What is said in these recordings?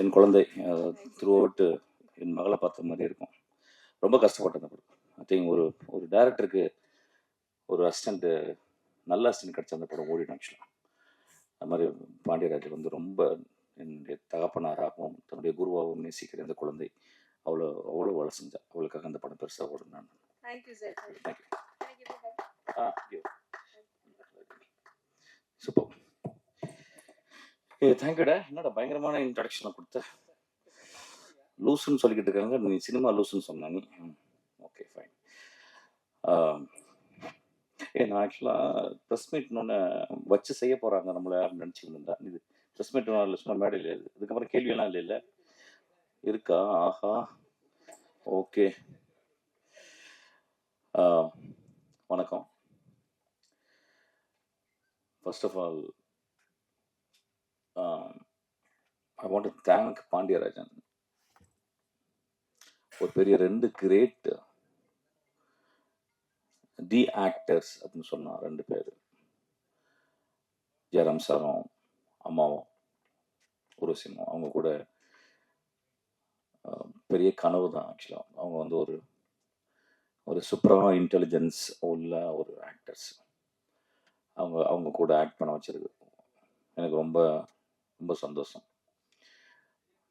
என் குழந்தை through out என் மகளை பார்த்த மாதிரி இருக்கும். ரொம்ப கஷ்டப்பட்டேன் படம். ஐ திங்க் ஒரு ஒரு டேரக்டருக்கு ஒரு அசிஸ்டண்ட்டு நல்ல அசிஸ்டன்ட் கிடச்ச அந்த படம் ஓடிடும் ஆக்சுவலாக. அது மாதிரி பாண்டியராஜ் வந்து ரொம்ப என்னுடைய தகப்பனாராகவும் தன்னுடைய குருவாகவும் நேசிக்கிற அந்த குழந்தை அவ்வளோ அவ்வளோ வேலை செஞ்சா. அவளுக்காக அந்த படம் பெருசாக ஓடும். நான் தேங்க்யூ சூப்பர். தேங்க்யூடா. என்னடா பயங்கரமான இன்ட்ரடக்ஷனை கொடுத்த. லூசுன்னு சொல்லிக்கிட்டு இருக்காங்க, நீ சினிமா லூசுன்னு சொன்ன நீ. Okay fine. நான் ஆக்சுவலாக ப்ரெஸ் மீட்னு வச்சு செய்ய போகிறாங்க நம்மளை யாரும் நினச்சிக்கிட்டு இருந்தா. இது ப்ரெஸ் மீட் இல்லை, சும்மா மேடையில் இதுக்கப்புறம் கேள்வியெல்லாம் இல்லை இல்லை இருக்கா? ஆஹா ஓகே. வணக்கம். First of all I want to thank Pandiarajan. ஒரு பெரிய 2 கிரேட் தி ஆக்டர்ஸ் அப்படின்னு சொன்னான். 2 பேர், ஜெயராம் சாரும் அம்மாவும் உருவசிம்மாவும். அவங்க கூட பெரிய கனவு தான் ஆக்சுவலாக. அவங்க வந்து ஒரு சூப்பரான இன்டெலிஜென்ஸ் உள்ள ஒரு ஆக்டர்ஸ். அவங்க கூட ஆக்ட் பண்ண வச்சிருக்கு எனக்கு ரொம்ப ரொம்ப சந்தோஷம்.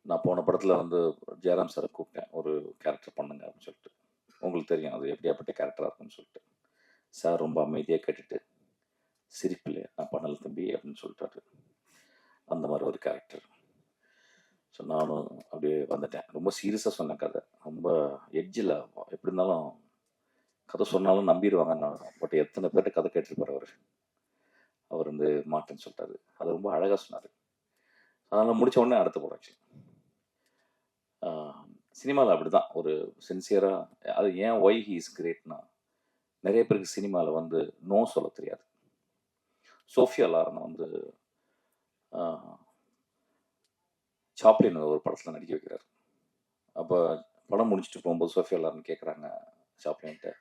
நான் போன படத்தில் வந்து ஜெயராம் சாரை கூப்பிட்டேன், ஒரு கேரக்டர் பண்ணுங்க அப்படின்னு சொல்லிட்டு. உங்களுக்கு தெரியும் அது எப்படியாப்பட்ட கேரக்டராக இருக்குன்னு சொல்லிட்டு. சார் ரொம்ப அமைதியாக கேட்டுட்டு சிரிப்பில் நான் பண்ணல தம்பி அப்படின்னு சொல்லிட்டாரு. அந்த மாதிரி ஒரு கேரக்டர். ஸோ நானும் அப்படியே வந்துட்டேன். ரொம்ப சீரியஸாக சொன்னேன் கதை. ரொம்ப எட்ஜில் எப்படி இருந்தாலும் கதை சொன்னாலும் நம்பிடுவாங்க நான். பட் எத்தனை பேர்கிட்ட கதை கேட்டிருப்பார் அவர் வந்து மாட்டேன்னு சொல்லிட்டாரு. அது ரொம்ப அழகாக சொன்னார். அதனால் முடித்த உடனே அடுத்த போகிறாச்சு. சினிமாவில் அப்படி தான் ஒரு சின்சியராக. அது ஏன் ஒய் ஹீ இஸ் கிரேட்னா, நிறைய பேருக்கு சினிமாவில் வந்து நோ சொல்ல தெரியாது. சோஃபியா லாரன் வந்து சாப்ளின் ஒரு படத்தில் நடிக்க வைக்கிறார். அப்போ படம் முடிச்சுட்டு போகும்போது சோஃபியா லாரன் கேட்குறாங்க சாப்ளின்கிட்ட,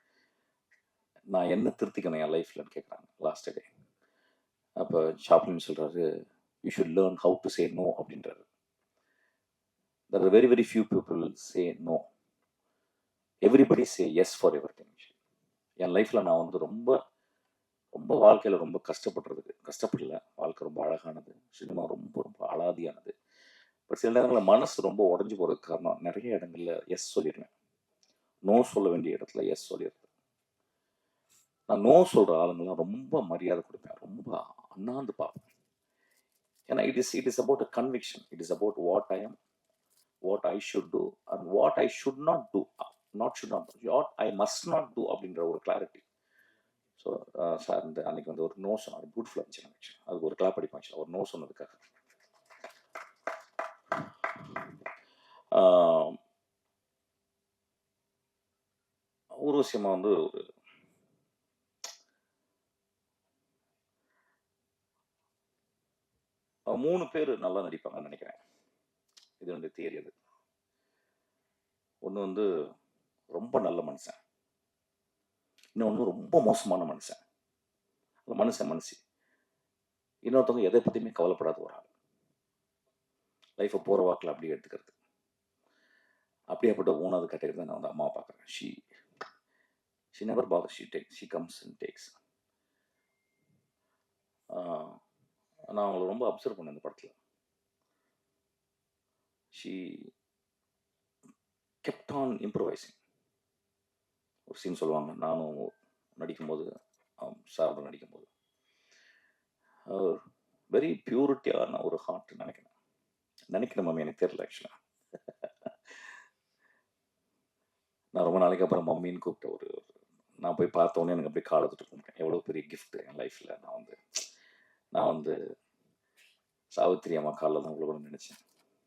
நான் என்ன திருத்திக்கணும் என் லைஃப்லன்னு கேட்குறாங்க லாஸ்ட் டே. அப்போ சாப்ளின் சொல்கிறாரு, you should learn how to say no அப்படின்றாரு. There are very very few people say no. Everybody say yes for everything. என் லைஃப்பில் நான் வந்து ரொம்ப ரொம்ப வாழ்க்கையில் ரொம்ப கஷ்டப்படல. வாழ்க்கை ரொம்ப அழகானது, சினிமா ரொம்ப ரொம்ப அலாதியானது. பட் சில நேரங்களில் மனசு ரொம்ப உடஞ்சி போகிறதுக்கு காரணம் நிறைய இடங்களில் எஸ் சொல்லிடுவேன். நோ சொல்ல வேண்டிய இடத்துல எஸ் சொல்லிடுறது. நான் நோ சொல்கிற ஆளுங்கெல்லாம் ரொம்ப மரியாதை கொடுப்பேன், ரொம்ப அண்ணாந்து பார்ப்பேன். ஏன்னா it is about a conviction. It is about what I am, what I should do and what I should not do, what I must not do அப்படின்ற ஒரு கிளாரிட்டி. ஸோ சார் இந்த அன்னைக்கு வந்து ஒரு நோ சொன்னார், பியூட்டிஃபுல்லாக இருந்துச்சு எனக்கு. அதுக்கு ஒரு கிளாப் அடிப்பாச்சு ஒரு நோ சொன்னதுக்காக. ஊர்வசியமா வந்து ஒரு 3 பேர் நல்லா நடிப்பாங்கன்னு நினைக்கிறேன். இது வந்து தியரி. அது ஒன்று வந்து ரொம்ப நல்ல மனுஷன், இன்னொன்று ரொம்ப மோசமான மனுஷன். மனுஷி. இன்னொருத்தவங்க எதை பற்றியுமே கவலைப்படாத ஒரு ஆள், லைஃப்பை போகிற வாக்கில் அப்படியே எடுத்துக்கிறது. அப்படியேப்பட்ட 3வது கேட்டகரி தான் நான் வந்து அம்மாவை பார்க்குறேன். she never bothers, she comes and takes. நான் அவங்களை ரொம்ப அப்சர்வ் பண்ணேன் இந்த படத்தில். she kept on improvising. ஒரு சீன் சொல்லுவாங்க, நானும் நடிக்கும்போது சார் நடிக்கும்போது, வெரி பியூரிட்டியான ஒரு ஹார்ட் நினைக்கிறேன் மம்மி, எனக்கு தெரியல ஆக்சுவலாக. நான் ரொம்ப நாளைக்கு அப்புறம் மம்மின்னு கூப்பிட்ட நான் போய் பார்த்தோன்னே எனக்கு அப்படியே காலை தொட்டு கும்பிட்டேன். எவ்வளோ பெரிய கிஃப்ட் என் லைஃப்பில். நான் வந்து சாவித்திரி அம்மா காலில் தான் விழுகணும்னு நினச்சேன்,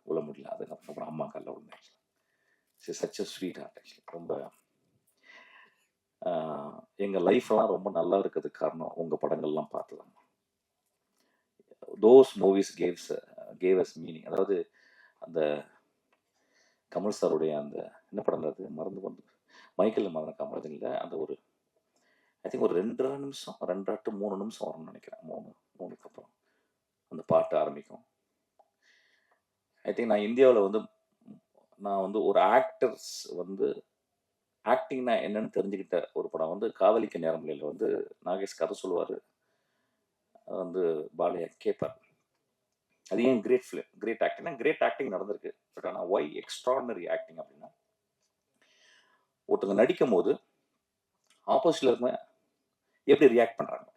விழ முடியல. அதுக்கப்புறம் அம்மா காலில் விழுந்தேன். Such a sweetheart actually. ரொம்ப எங்கள் லைஃப்லாம் ரொம்ப நல்லா இருக்கிறதுக்கு காரணம் உங்கள் படங்கள்லாம் பார்த்துதான். Those movies gave us meaning. அதாவது அந்த கமல் சாருடைய அந்த என்ன படம் அது மறந்து வந்து மைக்கேல் மதன காமராஜனில் அந்த ஒரு ஐ திங்க் ஒரு 2.5 நிமிஷம் 2 to 3 நிமிஷம் வரும்னு நினைக்கிறேன். 3க்கு அப்புறம் அந்த பாட்டு ஆரம்பிக்கும். ஐ திங்க் நான் இந்தியாவில் வந்து நான் வந்து ஒரு ஆக்டர்ஸ் வந்து ஆக்டிங்னா என்னன்னு தெரிஞ்சுக்கிட்ட ஒரு படம் வந்து காதலிக்க நேரமில்லையில் வந்து நாகேஷ் கதை சொல்லுவார், வந்து பாலையா கேட்பார். அது ஏன் கிரேட் ஃபிலிம், கிரேட் ஆக்டிங்னா கிரேட் ஆக்டிங் நடந்திருக்கு. பட் ஆனால் ஒய் எக்ஸ்ட்ராடனரி ஆக்டிங் அப்படின்னா, ஒருத்தவங்க நடிக்கும் போது ஆப்போசிட்ல இருக்க எப்படி ரியாக்ட் பண்றாங்க.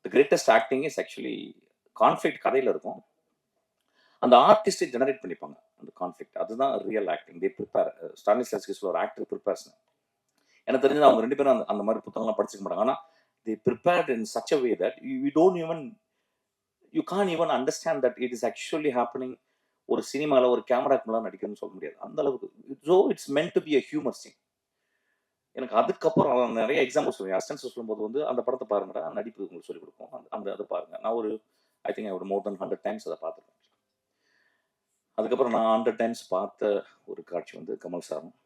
The greatest acting is actually conflict கதையில் இருக்கும், அந்த ஆர்டிஸ்டை ஜெனரேட் பண்ணிப்பாங்க அந்த கான்ஃப்ளிக்ட். அதுதான் real acting. They prepare. Stanislavski சொல்ல ஒரு ஆக்டர் ப்ரிப்பேர்ஸ். எனக்கு தெரிஞ்சது அவங்க ரெண்டு பேரும் அந்த மாதிரி புத்தகம்லாம் படிச்சுக்க மாட்டாங்க. ஆனால் they prepared in such a way that you don't even, you can't even understand that it is actually happening. ஒரு சினிமாவில் ஒரு கேமராக்கு மேலே நடிக்கணும்னு சொல்ல முடியாது அந்த அளவுக்கு. So it's meant to be a humour scene. எனக்கு அதுக்கப்புறம் நிறைய எக்ஸாம்பிள் சொல்லுவேன். அசிஸ்டன்ஸ் சொல்லும்போது வந்து அந்த படத்தை பாருங்கடா, நடிப்பு உங்களுக்கு சொல்லிக் கொடுக்கும், அந்த அதை பாருங்க. நான் ஒரு ஐ திங்க் ஒரு மோர் தென் 100 டைம்ஸ் அதை பார்த்துருக்கேன். அதுக்கப்புறம் நான் 100 டைம்ஸ் பார்த்த ஒரு காட்சி வந்து கமல் சாரும்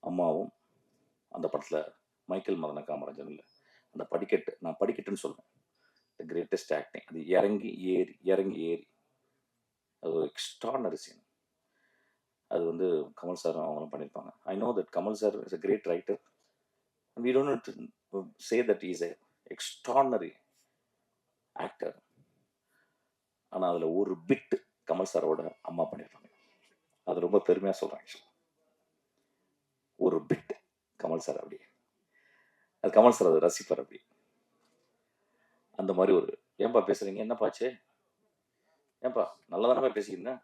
அம்மாவும் அந்த படத்தில் மைக்கேல் மதன காமராஜன் இல்லை அந்த படிக்கட்டு, நான் படிக்கட்டுன்னு சொல்லுவேன், த கிரேட்டஸ்ட் ஆக்டிங். அது இறங்கி ஏறி இறங்கி ஏறி அது ஒரு எக்ஸ்ட்ராடனரி சீன். அது வந்து கமல் சார் அவங்களும் பண்ணியிருப்பாங்க. I know that Kamal sir is a great writer. We don't say that is a extraordinary actor. ஆனால் அதில் ஒரு பிட் கமல் சாரோட அம்மா பண்ணியிருப்பாங்க. அது ரொம்ப பெருமையாக சொல்கிறேன். ஆக்சுவலி ஒரு பிட் கமல் சார் அப்படி, அது கமல் சார் அதை ரசிப்பார் அப்படி. அந்த மாதிரி ஒரு, ஏன்பா பேசுறீங்க, என்னப்பாச்சு, ஏன்பா நல்லா தானே பேசிக்கிறேன்,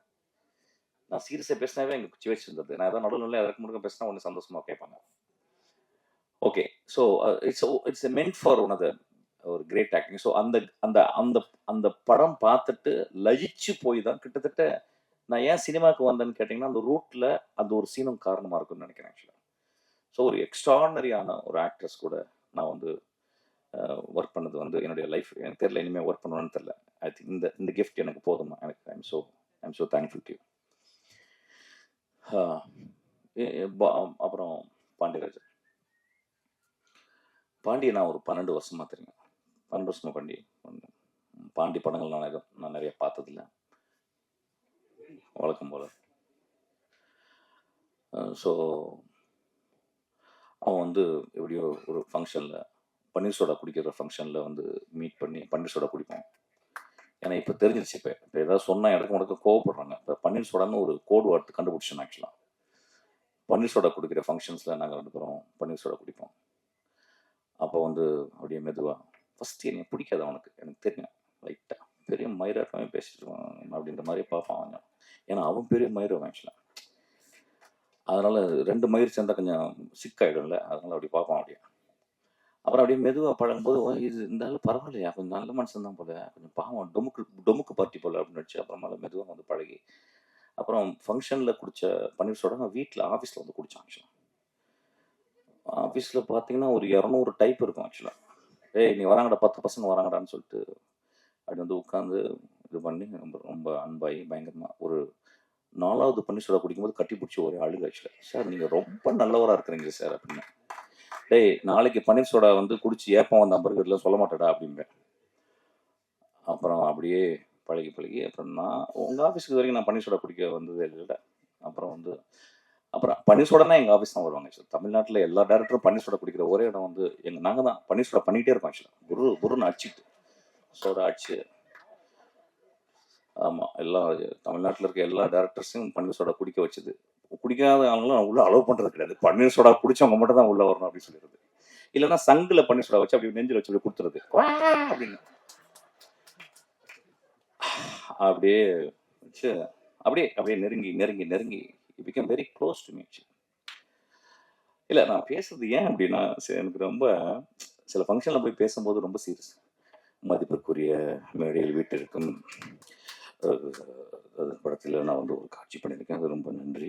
நான் சீரியஸாக பேசினாவே எங்களுக்கு சிவச்சு இருந்தது. நான் ஏதாவது நடுவில் அதற்கு முழுக்க பேசினா ஒன்று சந்தோஷமா கேட்பாங்க. Okay, so it's meant for one of the ஒரு கிரேட் ஆக்டிங். ஸோ அந்த அந்த அந்த அந்த படம் பார்த்துட்டு லயிச்சு போய் தான் கிட்டத்தட்ட நான் ஏன் சினிமாவுக்கு வந்தேன்னு கேட்டிங்கன்னா, அந்த ரூட்டில் அந்த ஒரு சீனும் காரணமாக இருக்குன்னு நினைக்கிறேன் ஆக்சுவலாக. ஸோ ஒரு எக்ஸ்ட்ராடனரியான ஒரு ஆக்ட்ரஸ் கூட நான் வந்து ஒர்க் பண்ணது வந்து என்னுடைய லைஃப் எனக்கு தெரியல, இனிமேல் ஒர்க் பண்ணுவேன்னு தெரியல. ஐ திங்க் இந்த கிஃப்ட் எனக்கு போதும். எனக்கு I'm so thankful to you. அப்புறம் பாண்டியராஜன். பாண்டியை நான் ஒரு 12 வருஷமாக தெரியும். 12 வருஷமாக பாண்டி படங்கள் நான் நிறைய பார்த்ததில்ல, வழக்கம் போல். ஸோ அவன் வந்து எப்படியோ ஒரு ஃபங்க்ஷனில் பன்னீர் சோடா குடிக்கிற ஃபங்க்ஷனில் வந்து மீட் பண்ணி பன்னீர் சோடா குடிப்போம். ஏன்னா இப்போ தெரிஞ்சிருச்சு, இப்போ ஏதாவது சொன்னால் எனக்கு உனக்கு கோவப்படுறாங்க. இப்போ பன்னீர் சோடான்னு ஒரு கோடு வார்த்தை கண்டுபிடிச்சோம் ஆக்சுவலாக. பன்னீர் சோடா குடிக்கிற ஃபங்க்ஷன்ஸில் நாங்கள் 2 பேரும் பன்னீர் சோடா குடிப்போம். அப்போ வந்து அப்படியே மெதுவாக ஃபஸ்ட்டு என்னை பிடிக்காது அவனுக்கு, எனக்கு தெரியும். லைட்டாக பெரிய மயிராட்டமே பேசிட்டுருவான் அப்படின்ற மாதிரி பார்ப்பான் அவன். ஏன்னா அவன் பெரிய மயிரும் ஆக்சுவலாக. அதனால் 2 மயிர் சேர்ந்தால் கொஞ்சம் சிக்காயிடும்ல, அதனால் அப்படி பார்ப்பான் அப்படியே. அப்புறம் அப்படியே மெதுவாக பழகும்போது இது இந்த ஆள் பரவாயில்லையா, கொஞ்சம் நல்ல மனுஷன் தான் போல, கொஞ்சம் பாவம் டொமுக்கு பார்ட்டி போல அப்படின்னு நினச்சி அப்புறமா மெதுவாக வந்து பழகி அப்புறம் ஃபங்க்ஷனில் குடித்த பன்னீர் சோடா நான் வீட்டில் ஆஃபீஸில் வந்து குடித்தான் ஆக்சுவலாக. ஆஃபீஸில் பார்த்தீங்கன்னா ஒரு 200 டைப் இருக்கும் ஆக்சுவலாக. ஏய் நீ வராங்கடா, 10 பசங்க வராங்கடான்னு சொல்லிட்டு அப்படி வந்து உட்காந்து இது பண்ணி ரொம்ப ரொம்ப அன்பாகி பயங்கரமாக ஒரு 4வது பன்னீர் சோடா குடிக்கும்போது கட்டி பிடிச்சி ஒரு அழுகு ஆக்சுவலாக. சார் நீங்கள் ரொம்ப நல்லவராக இருக்கிறீங்க சார் அப்படின்னு. டேய் நாளைக்கு பன்னீர் சோடா வந்து குடிச்சு ஏப்பம் வந்த பர்கர்லாம் சொல்ல மாட்டேடா அப்படின்பேன். அப்புறம் அப்படியே பழகி அப்புறம் நான் உங்கள் ஆஃபீஸுக்கு வரைக்கும் நான் பன்னீர் சோடா குடிக்க வந்ததே இல்லை. அப்புறம் பன்னீர் சோடானா எங்கள் ஆஃபீஸ் தான் வருவாங்க ஆக்சுவலாக. தமிழ்நாட்டில் எல்லா டேரக்டரும் பன்னீர் சோடா குடிக்கிற ஒரே இடம் வந்து நாங்கள் தான். பன்னீர் சோடா பண்ணிகிட்டே இருக்கோம் ஆக்சுவலாக, குருன்னு அடிச்சுட்டு சோடா அடிச்சு. ஆமாம், எல்லா தமிழ்நாட்டில் இருக்க எல்லா டேரக்டர்ஸையும் பன்னீர் சோடா குடிக்க வச்சது. குடிக்காத அவங்களும் உள்ளே அலோவ் பண்ணுறது கிடையாது. பன்னீர் சோடா குடிச்சவங்க மட்டும் தான் உள்ளே வரணும் அப்படின்னு சொல்லிடுறது. இல்லைன்னா சங்கில் பன்னீர் சோடா வச்சு அப்படி நெஞ்சில் வச்சு அப்படி கொடுத்துறது அப்படின்னு அப்படியே வச்சு அப்படியே நெருங்கி become very close to me. இல்லை நான் பேசுறது ஏன் அப்படின்னா, எனக்கு ரொம்ப சில ஃபங்க்ஷனில் போய் பேசும்போது ரொம்ப சீரியஸ். மதிப்பிற்குரிய மேடையில் வீட்டிற்கும் படத்தில் நான் வந்து ஒரு காட்சி பண்ணியிருக்கேன், அது ரொம்ப நன்றி.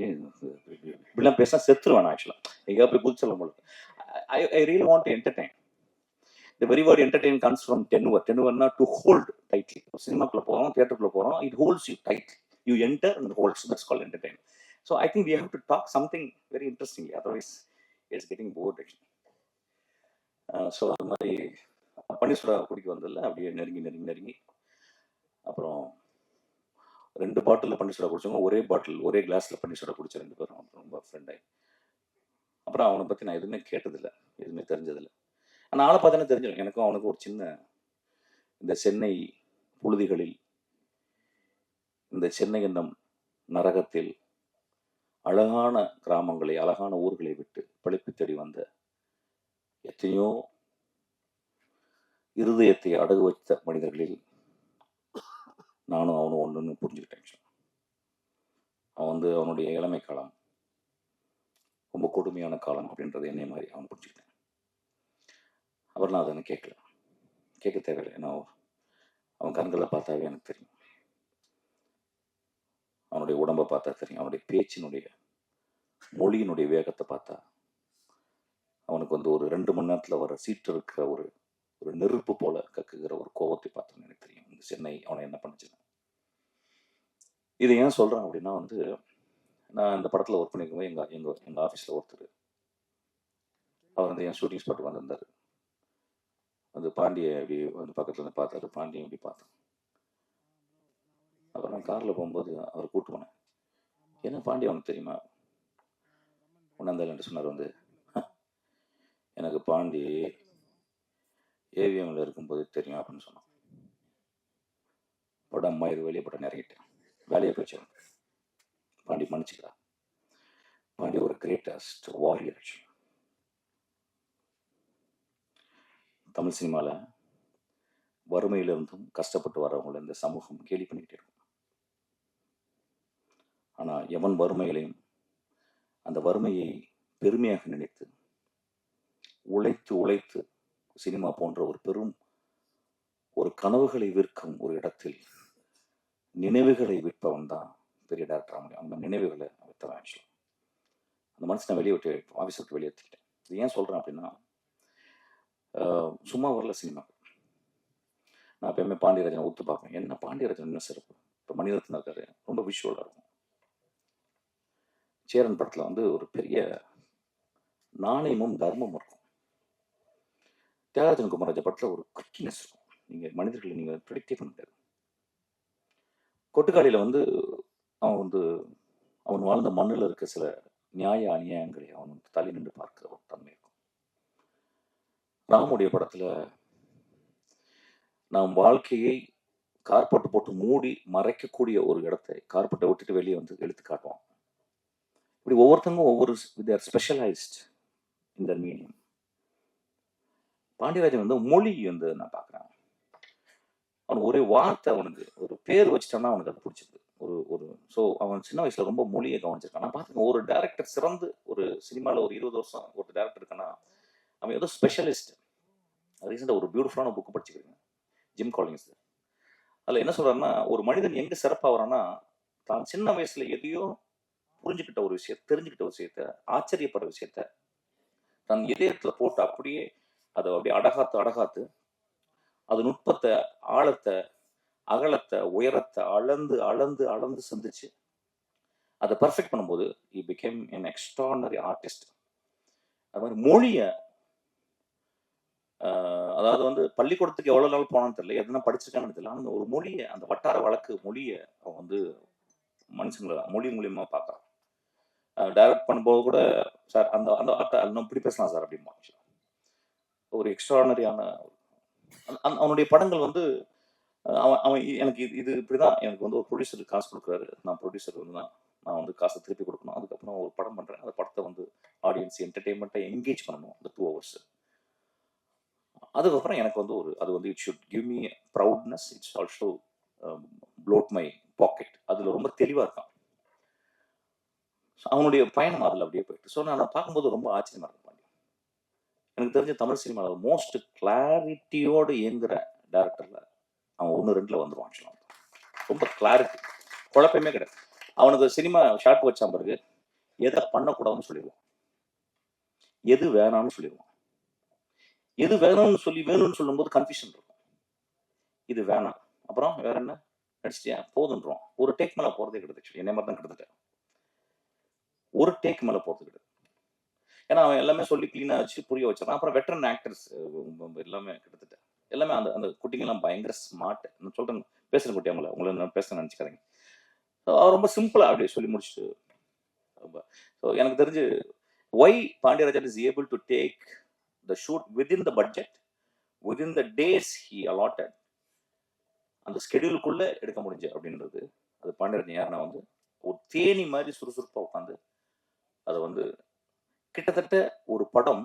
இப்படிலாம் பேசினா செத்துருவேன் ஆக்சுவலாக. எங்கேயா போய் குதிச்சு சொல்ல முடியல. I really want to entertain. The very word entertain comes from tenure. Tenure to hold tightly. சினிமாக்குள்ள போகிறோம், தியேட்டருக்குள்ள போகிறோம், it holds you tight. You enter and it holds. That's called entertain. So I think we have to talk something very interestingly. Otherwise, it's getting bored actually. So அது மாதிரி பன்னீர் soda குடிக்க வந்ததில்ல அப்படியே நெருங்கி அப்புறம் 2 பாட்டிலில் பன்னீர் சோடா குடிச்சவங்க ஒரே கிளாஸில் பன்னீர் சோடா குடிச்ச 2 பேரும் ரொம்ப ஃப்ரெண்ட் ஆகி, அப்புறம் அவனை பற்றி நான் எதுவுமே கேட்டதில்லை, எதுவுமே தெரிஞ்சதில்லை. ஆனால் ஆளை பார்த்தோன்னே தெரிஞ்சிடும். எனக்கும் அவனுக்கு ஒரு சின்ன, இந்த சென்னை புழுதிகளில், இந்த சென்னை என்னும் நரகத்தில் அழகான கிராமங்களை, அழகான ஊர்களை விட்டு பிழைப்பு தேடி வந்த எத்தனையோ இருதயத்தை அடகு வைத்த மனிதர்களில் நானும் அவனும் ஒன்றுன்னு புரிஞ்சுக்கிட்டேன். அவன் அவனுடைய இளமை காலம் ரொம்ப கொடுமையான காலம் அப்படின்றது என்னை மாதிரி அவன் புரிஞ்சுக்கிட்டேன். அவர் நான் அதை கேட்க தேவையில்லை. ஏன்னா அவன் கண்களை பார்த்தாவே எனக்கு தெரியும், அவனுடைய உடம்பை பார்த்தா தெரியும், அவனுடைய பேச்சினுடைய மொழியினுடைய வேகத்தை பார்த்தா அவனுக்கு ஒரு 2 மணி நேரத்தில் வர சீட்டு இருக்கிற ஒரு நெருப்பு போல கக்குகிற ஒரு கோபத்தை பார்த்தோன்னு எனக்கு தெரியும் இந்த சென்னை அவனை என்ன பண்ணுச்சுன்னு. இதை ஏன் சொல்கிறேன் அப்படின்னா நான் இந்த படத்தில் ஒர்க் பண்ணியிருக்கோம். எங்கள் ஆஃபீஸில் ஒருத்தர், அவர் என் ஷூட்டிங் ஸ்பாட் வந்திருந்தார். பாண்டியை அப்படி பக்கத்தில் இருந்து பார்த்தாரு, பாண்டியன் இப்படி பார்த்தேன். அப்புறம் நான் காரில் போகும்போது அவர் கூப்பிட்டு போனேன். என்ன பாண்டிய அவனுக்கு தெரியுமா? ஒன்றாந்தாள் சொன்னார். எனக்கு பாண்டி ஏவிஎம்ல இருக்கும்போது தெரியும் அப்படின்னு சொன்னான். படம் மயிறு வெளியே படம் இறங்கிட்டேன், வேலையை போச்சு. பாண்டி மன்னிச்சுக்கிறா, பாண்டி ஒரு கிரேட்டஸ்ட் வாரியர். தமிழ் சினிமாவில் வறுமையிலிருந்தும் கஷ்டப்பட்டு வரவங்களை இந்த சமூகம் கேலி பண்ணிக்கிட்டே இருக்கும். ஆனால் எவன் வறுமைகளையும் அந்த வறுமையை பெருமையாக நினைத்து உழைத்து சினிமா போன்ற ஒரு பெரும் ஒரு கனவுகளை விற்கும் ஒரு இடத்தில் நினைவுகளை விற்பவன் தான் பெரிய டேரக்டர் ஆக முடியும். அந்த நினைவுகளை விற்றவன். ஆக்சுவலாக அந்த மனுஷனை வெளியே விட்டு ஆஃபீஸ் விட்டு வெளியேற்றிக்கிட்டேன். இது ஏன் சொல்கிறேன் அப்படின்னா, சும்மா வரல சினிமா. நான் எப்பயுமே பாண்டியராஜனை ஒத்து பார்ப்பேன். என்ன பாண்டியராஜன் என்ன சிறப்பு? இப்போ மணிரத்னம் இருக்காரு, ரொம்ப விஷுவலாக இருக்கும். சேரன் படத்தில் ஒரு பெரிய நாணயமும் தர்மமும் இருக்கும். தியாகராஜன் குமாரராஜா படத்தில் ஒரு குவிக்னஸ் இருக்கும். நீங்கள் மனிதர்களை நீங்கள் ப்ரெடிக்டே பண்ண முடியாது. கொட்டுக்காளியில் அவன் வாழ்ந்த மண்ணில் இருக்க சில நியாய அநியாயங்களை அவன் தள்ளி நின்று பார்க்கிற ஒரு தன்மை இருக்கும். ராமுடைய படத்தில் நாம் வாழ்க்கையை கார்பெட் போட்டு மூடி மறைக்கக்கூடிய ஒரு இடத்தை கார்பெட்டை விட்டுட்டு வெளியே எடுத்து காட்டுவான். இப்படி ஒவ்வொருத்தங்களும் ஒவ்வொரு ஸ்பெஷலைஸ்ட் இந்த மீடியம். பாண்டியராஜன் மொழி நான் பார்க்குறேன். அவனுக்கு ஒரே வார்த்தை, அவனுக்கு ஒரு பேர் வச்சுட்டோம்னா அவனுக்கு அது பிடிச்சிருக்கு. ஸோ அவன் சின்ன வயசுல ரொம்ப மொழியை கவனிச்சிருக்கான். நான் பார்த்துக்கேன், ஒரு டேரக்டர் சிறந்து ஒரு சினிமாவில் ஒரு 20 வருஷம் ஒரு டேரக்டர் இருக்கான்னா அவன் ஏதோ ஸ்பெஷலிஸ்ட். ரீசெண்டாக ஒரு பியூட்டிஃபுல்லான புக்கு படிச்சுக்கிறீங்க, ஜிம் காலிங்ஸ். அதில் என்ன சொல்றாருன்னா, ஒரு மனிதன் எங்கே சிறப்பாக வரான்னா, தான் சின்ன வயசுல எதையோ புரிஞ்சுக்கிட்ட ஒரு விஷயத்த, தெரிஞ்சுக்கிட்ட ஒரு விஷயத்த, ஆச்சரியப்படுற விஷயத்த தன் இதயத்தில் போட்டு அப்படியே அதை அப்படியே அடகாத்து அது நுட்பத்தை, ஆழத்தை, அகலத்தை, உயரத்தை அளந்து சந்திச்சு அதை பர்ஃபெக்ட் பண்ணும்போது he became an extraordinary artist. அது மாதிரி மொழியை, அதாவது பள்ளிக்கூடத்துக்கு எவ்வளோ நாள் போனான்னு தெரியல, எதுனா படிச்சிருக்கான்னு தெரியல, ஆனால் ஒரு மொழியை, அந்த வட்டார வழக்கு மொழியை அவன் மனுஷங்களை மொழி மூலியமாக பார்க்குறான். டைரக்ட் பண்ணும்போது கூட, சார் அந்த அந்த ஆர்ட்டை இன்னும் இப்படி பேசலாம் சார் அப்படிமா. ஒரு எக்ஸ்ட்ரானரியான அவனுடைய படங்கள் அவன் எனக்கு இது இப்படிதான். எனக்கு ஒரு ப்ரொடியூசருக்கு காசு கொடுக்குறாரு, நான் ப்ரொடியூசர் நான் காசை திருப்பி கொடுக்கணும். அதுக்கப்புறம் ஒரு படம் பண்ணுறேன், அந்த படத்தை ஆடியன்ஸ் என்டர்டெயின்மெண்ட்டை என்கேஜ் பண்ணணும் அந்த 2 hours. அதுக்கப்புறம் எனக்கு அது it should give me proudness, it's also bloat my pocket. அதில் ரொம்ப தெளிவாக இருக்கான். அவனுடைய பயணம் அதில் அப்படியே போயிட்டு. ஸோ நான் பார்க்கும்போது ரொம்ப ஆச்சரியமாக இருக்கும். எனக்கு தெரிஞ்ச தமிழ் சினிமாவில் மோஸ்ட் கிளாரிட்டியோடு இயங்குற டேரக்டரில் அவன் 1-2 வந்துடுவான். ரொம்ப கிளாரிட்டி, குழப்பமே கிடையாது. அவனுக்கு சினிமா ஷார்ட் வச்சா பிறகு எதை பண்ணக்கூடாதுன்னு சொல்லிடுவான், எது வேணாம்னு சொல்லிடுவான். எது வேணும்னு வேணும்னு சொல்லும்போது கன்ஃபியூஷன் இருக்கும். இது வேணாம், அப்புறம் வேற என்ன நடிச்சிட்டியா போதுன்றோம். ஒரு டேக் மேலே போகிறதே கிடையாது. என்னை மாதிரி தான் கிட்டத்தட்ட ஒரு டேக் மேலே போகிறது கிடையாது. ஏன்னா அவன் எல்லாமே சொல்லி கிளீனாக வச்சு புரிய வச்சிடறான். அப்புறம் வெட்டரன் ஆக்டர்ஸ் எல்லாமே கிட்டத்தட்ட எல்லாமே அந்த குட்டிங்கெல்லாம் பயங்கர ஸ்மார்ட். நான் சொல்கிறேன், பேசுகிற குட்டி உங்களை நான் பேச நினச்சிக்கிறேங்க. ரொம்ப சிம்பிளா அப்படியே சொல்லி முடிச்சுட்டு ரொம்ப ஸோ எனக்கு தெரிஞ்சு why Pandiarajan is able to take the shoot within the budget within the days he allotted அந்த ஸ்கெடியூலுக்குள்ள எடுக்க முடிஞ்சு அப்படின்றது அது பாண்டியராஜன் யாருன்னா வந்து ஒரு தேனி மாதிரி சுறுசுறுப்பாக உட்காந்து அதை வந்து கிட்டத்தட்ட ஒரு படம்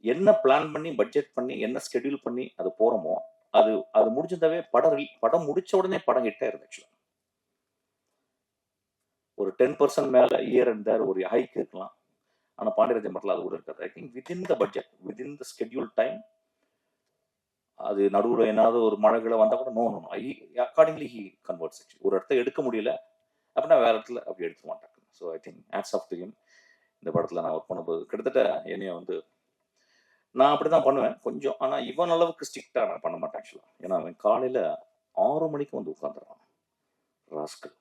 என்ன பிளான் பண்ணி பட்ஜெட் பண்ணி என்ன ஸ்கெடியூல் பண்ணி அது போறோமோ அது அது முடிஞ்சதாவே படம் முடிச்ச உடனே படம் ஹிட் ஆயிருது ஆக்சுவலா ஒரு 10% மேல இயர் அண்ட் தேர் ஒரு ஹைக் இருக்கலாம் ஆனா பாண்டியராஜன் படத்தில் அது கூட இருக்காது I think within the budget within the schedule time அது நடுவில் ஏதாவது ஒரு மழைகளை வந்தா கூட no no accordingly he converts ஒரு இடத்த எடுக்க முடியல அப்படின்னா வேற இடத்துல அப்படி எடுக்க மாட்டாங்க so I think hats off to him இந்த படத்துல நான் ஒர்க் பண்ணும்போது கிட்டத்தட்ட என்னைய வந்து நான் அப்படிதான் பண்ணுவேன் கொஞ்சம் ஆனா இவன் அளவுக்கு ஸ்ட்ரிக்டா நான் பண்ண மாட்டேன் ஆக்சுவலா ஏன்னா அவன் காலையில 6 மணிக்கு வந்து உட்காந்துறான் ராஸ்கல்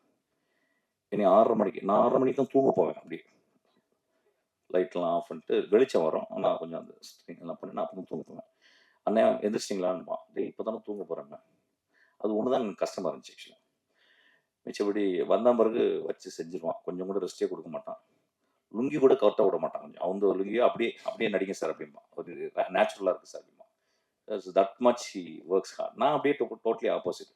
இனி 6:30 மணிக்கு நான் 6:30 மணிக்கு தான் தூங்க போவேன் அப்படியே லைட்லாம் ஆஃப் பண்ணிட்டு வெளிச்சம் வரும் ஆனால் கொஞ்சம் அந்த எல்லாம் பண்ணி நான் அப்பவும் தூங்க போவேன் அண்ணே எந்திரிச்சிட்டிங்களான்னு டே இப்போ தானே தூங்க போகிறேங்க அது ஒன்று தான் எனக்கு கஷ்டமாக இருந்துச்சு ஆக்சுவலாக மிச்சபடி வந்த பிறகு வச்சு செஞ்சிருவான் கொஞ்சம் கூட ரெஸ்டே கொடுக்க மாட்டான் லுங்கி கூட கரெக்டாக விட மாட்டான் கொஞ்சம் அவங்க லுங்கியோ அப்படியே அப்படியே நடிங்க சார் அப்படிம்பா ஒரு நேச்சுரலாக இருக்குது சார் அப்படிம்பா that much he works hard நான் அப்படியே டோட்டலி ஆப்போசிட்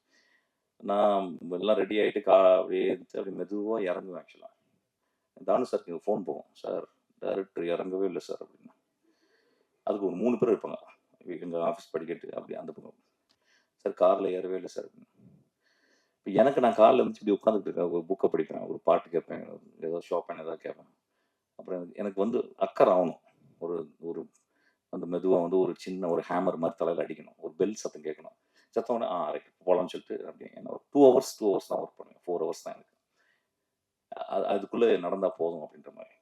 நான் எல்லாம் ரெடி ஆகிட்டு அப்படியே அப்படி மெதுவாக இறங்குவேன் ஆக்சுவலாக தானு சார் ஃபோன் போகும் சார் டைரக்டர் இறங்கவே இல்லை சார் அப்படின்னா அதுக்கு ஒரு 3 பேர் இருப்பாங்க எங்கள் ஆஃபீஸ் படிக்கட்டு அப்படி அந்த பக்கம் சார் காரில் ஏறவே இல்லை சார் அப்படின்னு இப்போ எனக்கு நான் காரில் வந்து இப்படி உட்காந்துட்டு இருக்கேன் ஒரு புக்கை படிப்பேன் ஒரு பாட்டு கேட்பேன் ஏதோ ஷாப்பேன் ஏதாவது கேட்பேன் அப்புறம் எனக்கு வந்து அக்கறை ஆகணும் ஒரு ஒரு அந்த மெதுவாக வந்து ஒரு சின்ன ஒரு ஹேமர் மாதிரி தலையில் அடிக்கணும் ஒரு பெல் சத்தம் கேட்கணும் சத்தம் ரைட் போகலாம்னு சொல்லிட்டு அப்படி என்ன ஒரு 2 hours தான் ஒர்க் பண்ணுவேன் 4 hours தான் எனக்கு அதுக்குள்ளே நடந்தால் போதும் அப்படின்ற மாதிரி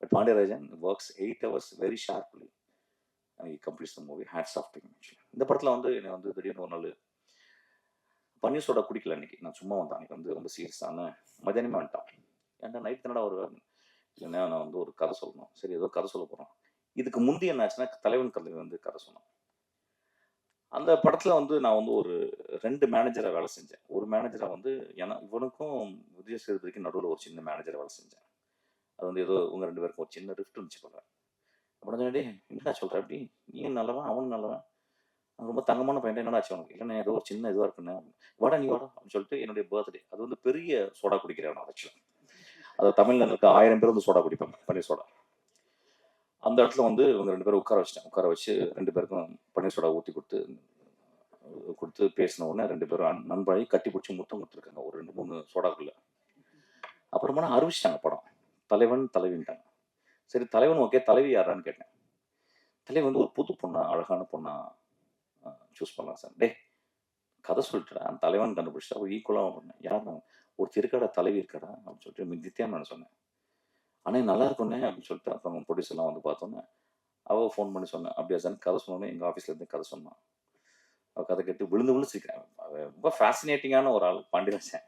but Pandiarajan works 8 hours very sharply completes the movie hats off to him. இந்த படத்தில் வந்து என்னை வந்து திடீர்னு ஒரு நாள் பன்னீர் சோடா குடிக்கல அன்னைக்கு நான் சும்மா வந்தேன் அன்னைக்கு வந்து ரொம்ப சீரியஸான மதியானமே வந்துட்டான் ஏன்டா நைட் தானடா வருவார் இல்லைன்னா நான் வந்து ஒரு கதை சொல்லணும் சரி ஏதோ கதை சொல்ல போகிறோம் இதுக்கு முந்தி என்ன ஆச்சுன்னா தலைவன் கதை வந்து கதை சொன்னான் அந்த படத்தில் வந்து நான் வந்து ஒரு 2 மேனேஜரை வேலை செஞ்சேன் ஒரு மேனேஜரை வந்து ஏன்னா இவனுக்கும் விஜய் சேதுபதிக்கு நடுவில் ஒரு சின்ன மேனேஜரை வேலை செஞ்சேன் அது வந்து ஏதோ உங்கள் 2 பேருக்கும் ஒரு சின்ன ரிஃப்ட் இருந்துச்சு போல அப்படின்னு சொன்னே என்னடா சொல்கிறேன் அப்படி நீயும் நல்லவன் அவனும் நல்லவன் ரொம்ப தங்கமான பையன் என்னடா ஆச்சு உனக்கு இல்லைன்னா ஏதோ ஒரு சின்ன இதுவாக இருக்குன்னு வாடா நீ வாடா அப்படின்னு சொல்லிட்டு என்னுடைய பர்த்டே அது வந்து பெரிய சோடா குடிக்கிறேன் நான் ஆக்சுவலாக அது தமிழ்ல இருக்க 1000 பேர் வந்து சோடா குடிப்பாங்க பன்னீர் சோடா அந்த இடத்துல வந்து இவங்க 2 பேரும் உட்கார வச்சு 2 பேருக்கும் பன்னீர் சோடா ஊற்றி கொடுத்து பேசின உடனே 2 பேரும் நண்பாகி கட்டி பிடிச்சி முத்தம் கொடுத்துருக்காங்க ஒரு 2-3 சோடாக்குள்ள அப்புறமா அறிவிச்சிட்டாங்க படம் தலைவன் தலைவின்ட்டாங்க சரி தலைவன் ஓகே தலைவி யாரான்னு கேட்டேன் தலைவன் வந்து ஒரு புது பொண்ணா அழகான பொண்ணா சூஸ் பண்ணலாம் சார் டே கதை சொல்லிட்டுடா அந்த தலைவன் கண்டுபிடிச்சா ஒரு ஈக்குவலாக பண்ணேன் யார் ஒரு திருக்கடை தலைவி இருக்கடா அப்படின்னு சொல்லிட்டு நித்யா நான் சொன்னேன் ஆனால் நல்லா இருக்கும்னே அப்படின்னு சொல்லிட்டு அப்புறம் ப்ரொடியூசர்லாம் வந்து பார்த்தோன்னே அவள் ஃபோன் பண்ணி சொன்னேன் அப்படியா சார் கதை சொன்னோன்னே எங்கள் ஆஃபீஸ்லேருந்து கதை சொன்னான் அவள் கதை கேட்டு விழுந்து சிரிக்கிறேன் அவள் ரொம்ப ஃபேசினேட்டிங்கான ஒரு ஆள் பாண்டியராஜன்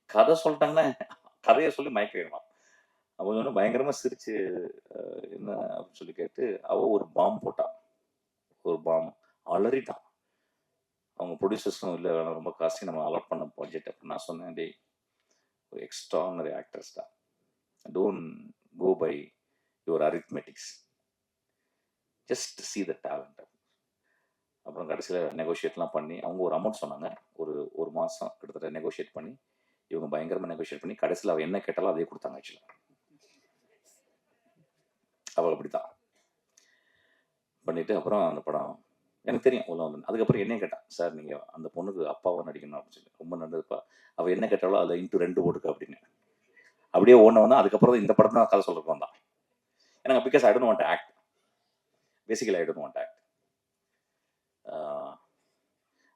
கதை சொல்லிட்டாங்கன்னா கதையை சொல்லி மயக்கிடுவான் அவன் சொன்ன பயங்கரமாக சிரிச்சு என்ன அப்படின்னு சொல்லி கேட்டு அவள் ஒரு பாம் போட்டான் ஒரு பாம் அலறிட்டான் அவங்க ப்ரொடியூசர்ஸும் இல்லை வேணாம் ரொம்ப காஸ்ட்லி நம்ம அலாட் பண்ண பட்ஜெட் அப்படின்னு நான் சொன்னேன் டே ஒரு எக்ஸ்ட்ரானரி ஆக்டர்ஸ் தான் don't go by your arithmetics just see the talent அப்புறம் கடைசியில் நெகோஷியேட்லாம் பண்ணி அவங்க ஒரு அமௌண்ட் சொன்னாங்க ஒரு மாதம் கிட்டத்தட்ட நெகோஷியேட் பண்ணி இவங்க பயங்கரமாக நெகோஷியேட் பண்ணி கடைசியில் அவள் என்ன கேட்டாலும் அதே கொடுத்தாங்க ஆக்சுவலாக அவள் அப்படித்தான் பண்ணிட்டு அப்புறம் அந்த படம் எனக்கு தெரியும் உள்ள வந்து அதுக்கப்புறம் என்ன கேட்டான் சார் நீங்கள் அந்த பொண்ணுக்கு அப்பாவை நடிக்கணும் அப்படின்னு சொல்லி ரொம்ப நல்லதுப்பா அவள் என்ன கேட்டாலும் அதில் இன்ட்டு 2 போட்டுக்க அப்படின்னு அப்படியே ஒன்று வந்து அதுக்கப்புறம் இந்த படம் தான் கதை சொல்றதுக்கு வந்தான் எனக்கு because I don't want act basically I don't want act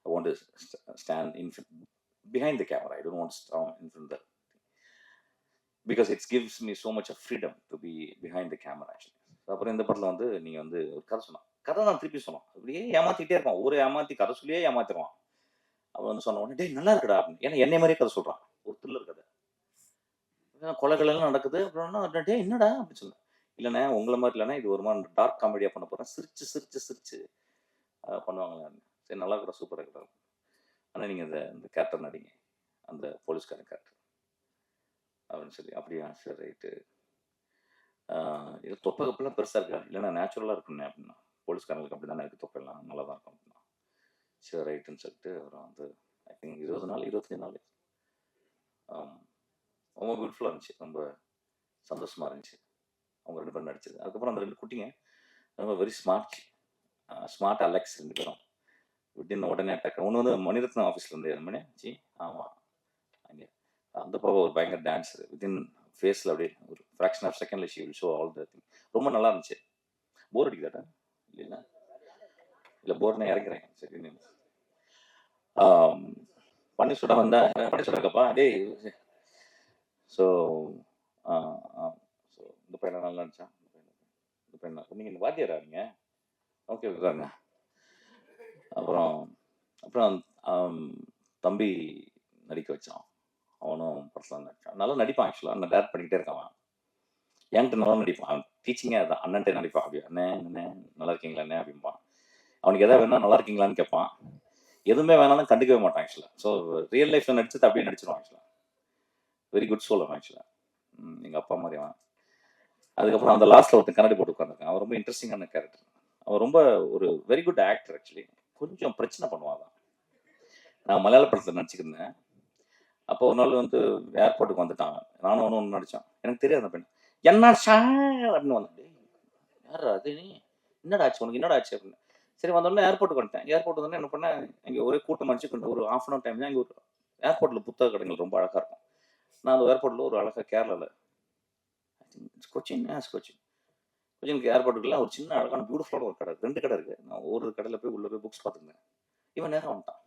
I want to stand behind the camera. I don't want to stand in front of the because it gives me so much of freedom to be behind the camera actually. அப்புறம் இந்த படத்தில் வந்து நீங்கள் வந்து ஒரு கதை சொன்னான் கதை தான் திருப்பி சொன்னான் அப்படியே ஏமாத்திட்டே இருப்பான் ஒரு ஏமாத்தி கதை சொல்லியே ஏமாத்திடுவான் அவன் வந்து சொன்ன உடனே டே நல்லா இருக்குடா அப்படின்னு ஏன்னா என்னை மாதிரியே கதை சொல்கிறான் ஒரு த்ரில்லர் கதை கொலைகளெல்லாம் நடக்குது அப்புறம் டே என்னடா அப்படின்னு சொன்னேன் இல்லைண்ணே உங்களை மாதிரி இல்லைன்னா இது ஒரு மாதிரி டார்க் காமெடியாக பண்ண போகிறேன் சிரிச்சு பண்ணுவாங்களே சரி நல்லா இருக்கிற சூப்பராக இருக்கிறாங்க ஆனால் நீங்கள் இந்த கேரக்டர் நடிங்க அந்த போலீஸ்காரன் கேரக்டர் அப்படின்னு சொல்லி. அப்படியா சரி ரைட்டு. இது தொப்பை கப்பெல்லாம் பெருசாக இருக்கா? இல்லைன்னா நேச்சுரலாக இருக்குண்ணே அப்படின்னா. போலீஸ்காரங்களுக்கு அப்படி தானே இருக்குது, தொப்பையெல்லாம் நல்லா தான் இருக்கும் அப்படின்னா. சரி ரைட்டுன்னு சொல்லிட்டு அப்புறம் வந்து ஐ திங்க் 20 நாள் 25 நாள் ரொம்ப பியூட்டிஃபுல்லாக இருந்துச்சு. ரொம்ப சந்தோஷமாக இருந்துச்சு அவங்க 2 பேரும் நடிச்சது. அதுக்கப்புறம் அந்த 2 குட்டிங்க ரொம்ப வெரி ஸ்மார்ட் அலெக்ஸ் 2 பேரும் விட்டின் உடனே அட்டாக். ஒன்று வந்து மணிரத்னம் ஆஃபீஸில் இருந்து மணி ஜி ஆமாம் அங்கே அந்த பாப்பா ஒரு பயங்கர டான்ஸர். வித்தின் ஃபேஸில் அப்படியே ஒரு ஃப்ராக்ஷன் ஆஃப் செகண்ட்ல she will show all the thing. ரொம்ப நல்லா இருந்துச்சு. போர் அடிக்குதாட்டா? இல்லைன்னா இல்லை போர்னா இறங்குறேன். சரி பன்னீர்செல்வம் வந்தேன். பன்னீர்செல்வம்ப்பா டேய். ஸோ ஸோ இந்த பையனை நல்லா இருந்துச்சான். இந்த பையன் நீங்கள் இந்த வாத்தியாரா நீங்கள்? ஓகே ஓகேங்க. அப்புறம் அப்புறம் தம்பி நடிக்க வச்சான். அவனும் பர்சனல் நடிச்சான். நல்லா நடிப்பான். ஆக்சுவலாக நான் டேரக்ட் பண்ணிக்கிட்டே இருக்கான். என்கிட்ட நல்லா நடிப்பான். அவன் டீச்சிங்கே அதுதான். அண்ணன்ட்டே நடிப்பான். அப்படி அண்ணே அண்ணே நல்லா இருக்கீங்களா அண்ணே அப்படிம்பான். அவனுக்கு எதாவது வேணா நல்லா இருக்கீங்களான்னு கேட்பான். எதுவுமே வேணாலும் கண்டுக்கவே மாட்டான் ஆக்சுவலாக. ஸோ ரியல் லைஃப்பில் நடிச்சது அப்படியே நடிச்சிருவான் ஆக்சுவலாக. வெரி குட் சோல் அவன் ஆக்சுவலாக. எங்கள் அப்பா மாதிரி அவன். அதுக்கப்புறம் அந்த லாஸ்ட்டில் ஒருத்தன் கண்ணாடி போட்டு உட்காந்துருக்கான். அவன் ரொம்ப இன்ட்ரெஸ்டிங்கான கேரக்டர். அவன் ரொம்ப ஒரு வெரி குட் ஆக்டர் ஆக்சுவலி. கொஞ்சம் பிரச்சனை பண்ணுவான் தான். நான் மலையாள படத்தில் நடிச்சுக்கிருந்தேன். அப்போ ஒரு நாள் வந்து ஏர்போர்ட்டுக்கு வந்துட்டான். நானும் ஒன்று நடித்தான். எனக்கு தெரியாது அந்த பெண். என்ன சார் அப்படின்னு வந்தேன். யார் அது நீ? என்னடா ஆச்சு உனக்கு? என்னடா ஆச்சு அப்படின்னு. சரி வந்தோடனே ஏர்போர்ட்டுக்கு வந்துட்டேன். ஏர்போர்ட் வந்தோடனே என்ன பண்ணேன், இங்கே ஒரே கூட்டம் அடிச்சு ஒரு ½ அன் டைம் தான். இங்கே ஒரு ஏர்போர்ட்டில் புத்தக கடைகள் ரொம்ப அழகாக இருக்கும். நான் அந்த ஏர்போர்ட்டில் ஒரு அழகாக கேரளாவில் கொச்சினுக்கு ஏர்போர்ட்டுக்குள்ள ஒரு சின்ன அழகான பியூட்டிஃபுல்லான ஒரு கடை, 2 கடை இருக்குது. நான் ஒரு கடையில் போய் உள்ள போய் புக்ஸ் பார்த்துருந்தேன். இவன் நேரம் வந்துட்டான்.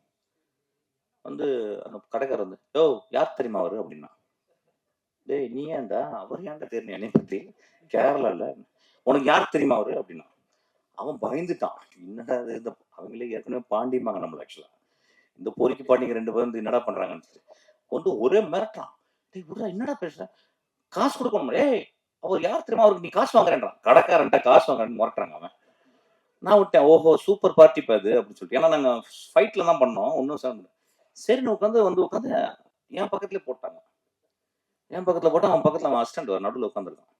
வந்து அந்த கடைக்காரர் வந்து யோ யார் தெரியுமா அவர் அப்படின்னா. டேய் நீ ஏன்டா? அவர் ஏன்டா தெரியும் என்னை பற்றி? கேரளாவில் உனக்கு யார் தெரியுமா அவரு அப்படின்னா. அவன் பயந்துட்டான். என்னடா இது, அவங்களே ஏற்கனவே பாண்டிமாங்க நம்மள. ஆக்சுவலா இந்த பொறிக்கு பாண்டிங்க 2 பேரும் வந்து என்னடா பண்றாங்கன்னு சொல்லி வந்து ஒரே மிரட்டான். டேய் விட்றா, என்னடா பேசுற? காசு கொடுக்கணும். ஏய் அவர் யார் தெரியுமா? அவருக்கு நீ காசு வாங்குறேன்றான். கடைக்காரன்ட்ட காசு வாங்குறேன்னு முரட்டுறாங்க அவன். நான் விட்டேன். ஓஹோ சூப்பர் பார்ட்டி பாது அப்படின்னு சொல்லிட்டு. ஏன்னா நாங்கள் ஃபைட்ல தான் பண்ணோம். ஒன்றும் சேர்ந்து சரின்னு உட்காந்து என் பக்கத்துலேயே போட்டாங்க. என் பக்கத்தில் போட்டால் அவன் பக்கத்தில் அவன் அசிஸ்டன்ட் வர நடுவில் உட்காந்துருக்கான்.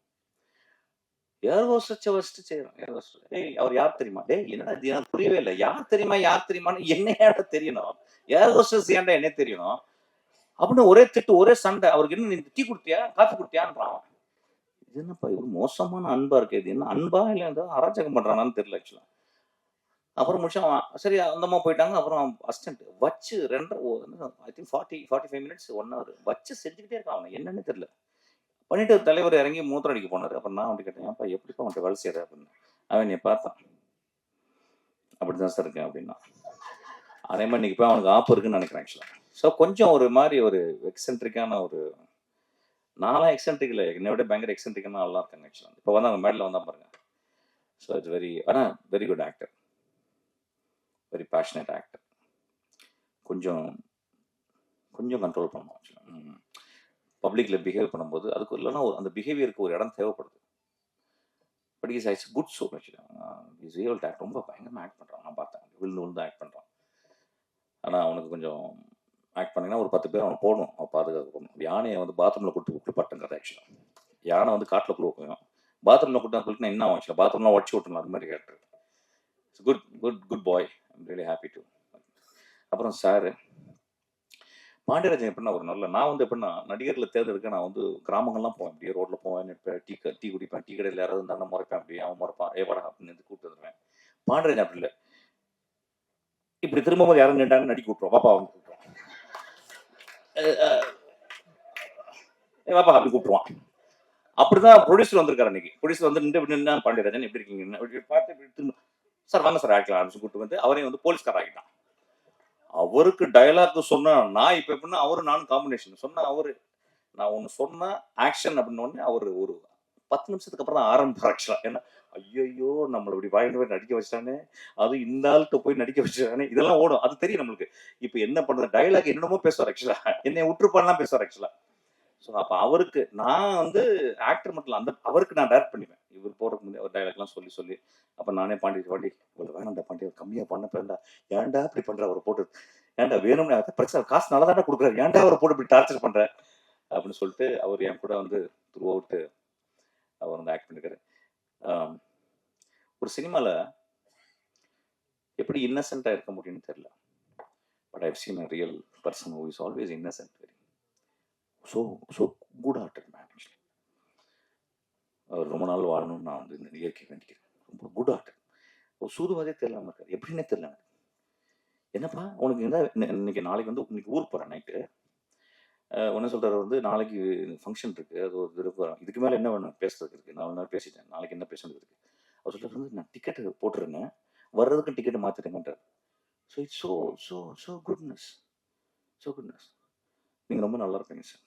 ஏர் ஹோஸ்டஸ் வச்சுட்டு செய்யறான். ஏர் ஹோஸ்டஸ் ஏய் அவர் யார் தெரியுமா? டேய் என்னடா இது எனக்கு புரியவே இல்லை. யார் தெரியுமான்னு என்னையாட தெரியணும்? ஏர் ஹோஸ்டஸ் ஏன்டா என்ன தெரியணும் அப்படின்னு ஒரே திட்டு, ஒரே சண்டை. அவருக்கு என்ன நீ டீ கொடுத்தியா காஃபி கொடுத்தியான்றான். இது என்னப்பா இவரு மோசமான அன்பா இருக்கு. இது என்ன அன்பா இல்லை ஏதோ அராஜகம் பண்றானான்னு தெரியல ஆக்சுவலா. அப்புறம் முடிச்சு அவன் சரி அந்தம்மா போயிட்டாங்க. அப்புறம் அசிஸ்டன்ட் வச்சு 2 ஐ திங்க் 45 மினிட்ஸ் 1 hour வச்சு செஞ்சுக்கிட்டே இருக்கான். அவனை என்னன்னு தெரியல. பண்ணிட்டு தலைவர் இறங்கி மூத்திரம் அடிக்க போனாரு. அப்புறம் நான் வந்து கேட்டேன், ஏன்ப்பா எப்படிப்பா அவன்கிட்ட வேலை செய்யற அப்படின்னு. அவன் நீ பார்த்தான் அப்படிதான் சார் இருக்கேன் அப்படின்னா. அதே மாதிரி இன்னைக்கு போய் அவனுக்கு ஆப்பு இருக்குன்னு நினைக்கிறேன் ஆக்சுவலா. ஸோ கொஞ்சம் ஒரு மாதிரி ஒரு எக்ஸென்ட்ரிக்கான ஒரு நான்லாம் எக்ஸென்ட்ரிக் இல்லை, என்னை விட பயங்கர எக்ஸென்ட்ரிக்கான நல்லா இருக்காங்க ஆக்சுவலா. இப்போ வந்து அவங்க மேடல வந்தா பாருங்க. So it's very good actor, very passionate actor. கொஞ்சம் கண்ட்ரோல் பண்ணணும் ஆக்சுவலா. பப்ளிக்ல பிஹேவ் பண்ணும்போது அதுக்கு இல்லைன்னா அந்த பிஹேவியருக்கு ஒரு இடம் தேவைப்படுது. But is good soul actually. Is real act. ரொம்ப பயங்கரமாக ஆக்ட் பண்ணுறான். நான் பார்த்தேன் விழுந்து ஆக்ட் பண்ணுறான். ஆனால் அவனுக்கு கொஞ்சம் ஆக்ட் பண்ணிங்கன்னா ஒரு 10 பேர் அவனை போடணும், அவன் பாதுகாப்பு போடணும். யானையை வந்து பாத்ரூமில் கூட்டு பட்டுங்கிறது ஆக்சுவலாக. யானை வந்து காட்டில் குழுக்கும், பாத்ரூமில் கூட்டினா என்ன ஆகும் ஆக்சுவலாக? பாத்ரூம்லாம் உடச்சி விட்டுணும். அது மாதிரி character. Good bye. I'm really happy to. அப்புறம் சார் பாண்டியராஜன் எப்படின்னா ஒரு நல்ல, நான் வந்து எப்படின்னா நடிகர்களை தேர்ந்தெடுக்க நான் வந்து கிராமங்கள்லாம் போவேன். அப்படியே ரோட்டில் போவேன், டீ குடிப்பேன். டீ கடையில் யாராவது இருந்தாலும் முறைப்பேன். அப்படியே அவன் முறைப்பான், வடா அப்படின்னு கூப்பிட்டு வந்துடுவேன். பாண்டியராஜன் அப்படி இல்லை. இப்படி திரும்பவும் யாரும் நின்றாங்க நடிக்க விட்டுருவோம். பாப்பா அவங்க கூப்பிட்டுருவான், பாப்பா அப்படி கூப்பிட்டுருவான். அப்படிதான் ப்ரொடியூசர் வந்திருக்காரு அன்னைக்கு. ப்ரொடியூசர் வந்து நின்று பாண்டியராஜன் எப்படி இருக்கீங்க பார்த்து சார் வாங்க சார் ஆக்கலாம் அப்படின்னு கூப்பிட்டு வந்து அவரையும் வந்து போலீஸ்கார ஆகிட்டான். அவருக்கு டயலாக் சொன்னா நான் இப்ப எப்படின்னா அவரு நானும் காம்பினேஷன் சொன்னா அவரு நான் ஒண்ணு சொன்னா ஆக்ஷன் அப்படின்னு அவரு ஒரு 10 நிமிஷத்துக்கு அப்புறம் தான் ஆரம்பிப்பார் ஆக்சுவலா. ஏன்னா ஐயோ நம்மள இப்படி வாங்கிட்டு போய் நடிக்க வச்சிட்டானே, அது இந்த ஆள்கிட்ட போய் நடிக்க வச்சிட்டானே, இதெல்லாம் ஓடும். அது தெரியும் நம்மளுக்கு. இப்ப என்ன பண்றது, டயலாக் என்னென்னமோ பேசுவார் ஆக்சுவலா. என்னை விட்டுருப்பான்லாம் பேசுவார் ஆக்சுவலா. ஸோ அப்போ அவருக்கு நான் வந்து ஆக்டர் மட்டும் இல்லை, அந்த அவருக்கு நான் டைரக்ட் பண்ணிப்பேன். இவர் போகிறதுக்கு முன்னாடி ஒரு டைலாக்லாம் சொல்லி அப்போ நானே பாண்டி இவ்வளோ வேணாண்டா பாண்டி, கம்மியாக பண்ண போயிருந்தா ஏன்டா இப்படி பண்ணுற அவரை போட்டு, ஏன்டா வேணும்னு பிரச்சனை காசு நல்லா தானே கொடுக்குறாரு, ஏன்டா அவரை போட்டு இப்படி டார்ச்சர் பண்ணுற அப்படின்னு சொல்லிட்டு அவர் என் கூட வந்து த்ரூ அவுட்டு அவர் வந்து ஆக்ட் பண்ணிருக்காரு. ஒரு சினிமாவில் எப்படி இன்னசென்ட்டாக இருக்க முடியும்னு தெரியல. But I've seen a real person who is always innocent. Very so good order man. அவர் ரொம்ப நாள் வாழணும்னு நான் வந்து இந்த இயற்கை வேண்டிக்கிறேன். ரொம்ப குட் ஆர்டர். ஒரு சூதுவாதே தெரியலாம இருக்காரு. எப்படின்னே தெரியல. என்னப்பா உனக்கு என்ன இன்னைக்கு நாளைக்கு வந்து இன்னைக்கு ஊருக்கு போகிறேன் நைட்டு. ஒன்று சொல்கிறார் வந்து நாளைக்கு ஃபங்க்ஷன் இருக்குது, அது ஒரு விருப்பம், இதுக்கு மேலே என்ன வேணும் பேசுறதுக்கு இருக்குது, நான் ஒன்றா பேசிட்டேன், நாளைக்கு என்ன பேசுறது இருக்குது. அவர் சொல்கிறது வந்து நான் டிக்கெட்டு போட்டுருங்க, வர்றதுக்கும் டிக்கெட்டு மாற்றிடுங்கன்றார். So it's so goodness. நீங்கள் ரொம்ப நல்லா இருப்பீங்க சார்.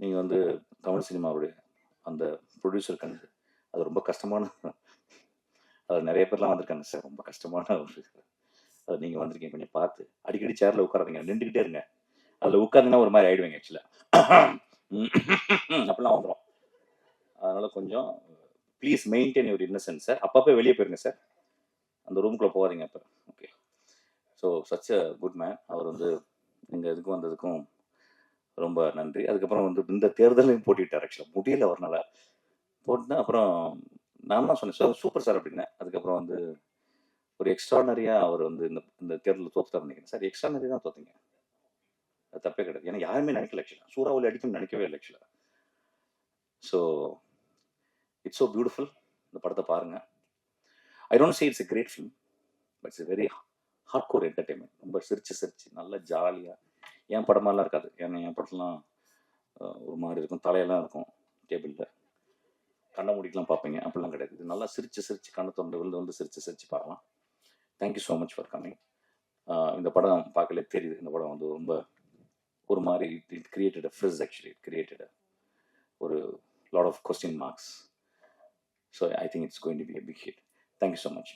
நீங்கள் வந்து தமிழ் சினிமாவுடைய அந்த ப்ரொடியூசர் கண்டு அது ரொம்ப கஷ்டமான, அது நிறைய பேர்லாம் வந்திருக்காங்க சார், ரொம்ப கஷ்டமான ஒரு அது நீங்கள் வந்திருக்கீங்க. கொஞ்சம் பார்த்து அடிக்கடி சேரில் உட்காராதீங்க, நின்றுக்கிட்டே இருங்க. அதில் உட்காந்துன்னா ஒரு மாதிரி ஆயிடுவீங்க ஆக்சுவலாக, அப்படிலாம் வந்துடும். அதனால கொஞ்சம் please maintain your innocence sir. அப்பப்போ வெளியே போயிருங்க சார், அந்த ரூம்குள்ளே போகாதீங்க அப்போ. Okay. So such a good man. அவர் வந்து எங்கள் இதுக்கும் வந்ததுக்கும் ரொம்ப நன்றி. அதுக்கப்புறம் வந்து இந்த தேர்தலையும் போட்டிட்டார். ஆக்சுவலாக முடியல அவர்னால போட்டுனா, அப்புறம் நான் தான் சொன்னேன் சார் சூப்பர் சார் அப்படின்னேன். அதுக்கப்புறம் வந்து ஒரு எக்ஸ்ட்ரானரியாக அவர் வந்து இந்த தேர்தலில் தோத்துட்டார் நினைக்கிறேன் சார். எக்ஸ்ட்ரானரி தான் தோத்தீங்க, அது தப்பே கிடையாது. ஏன்னா யாருமே நினைக்கல ஆக்சுவலாக, சூறாவளி அடிக்கும்னு நினைக்கவே இல்லை ஆக்சுவலாக. So it's so beautiful. இந்த படத்தை பாருங்க. I don't say it's a great film, but it's very hardcore entertainment. ரொம்ப சிரிச்சு நல்லா ஜாலியாக. என் படமாலாம் இருக்காது, ஏன்னா என் படத்துலாம் ஒரு மாதிரி இருக்கும், தலையெல்லாம் இருக்கும் டேபிளில், கண்ணை மூடிக்கலாம் பார்ப்பீங்க. அப்படிலாம் கிடையாது. இது நல்லா சிரிச்சு கண்ணை தொண்டை வந்து சிரிச்சு பார்க்கலாம். Thank you so much for coming. இந்த படம் பார்க்கலே தெரியுது, இந்த படம் வந்து ரொம்ப ஒரு மாதிரி it created a fizz. Actually it created ஒரு lot of question marks. So I think it's going to be a big hit. Thank you so much.